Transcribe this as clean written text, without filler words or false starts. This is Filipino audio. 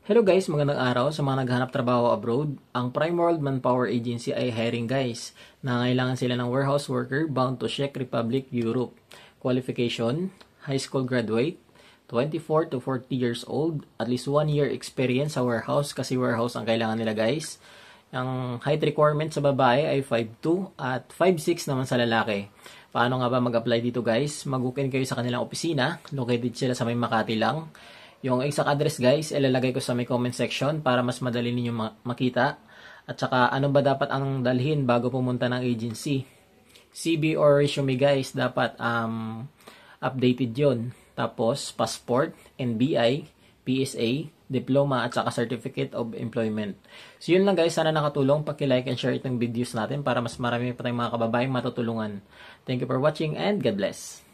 Hello guys, magandang araw sa mga naghahanap trabaho abroad. Ang Prime World Manpower Agency ay hiring guys. Nangangailangan sila ng warehouse worker bound to Czech Republic, Europe. Qualification, high school graduate, 24 to 40 years old, at least 1 year experience sa warehouse kasi warehouse ang kailangan nila guys. Ang height requirement sa babae ay 5'2 at 5'6 naman sa lalaki. Paano nga ba mag-apply dito guys? Mag-book-in kayo sa kanilang opisina. Located sila sa may Makati lang. Yung exact address guys, ilalagay ko sa may comment section para mas madali ninyo makita. At saka ano ba dapat ang dalhin bago pumunta ng agency? CV or resume guys, dapat updated yon. Tapos passport, NBI, PSA, diploma at saka certificate of employment. So yun lang guys, sana nakatulong. Paki-like and share itong videos natin para mas marami pa tayong mga kababayang matutulungan. Thank you for watching and God bless.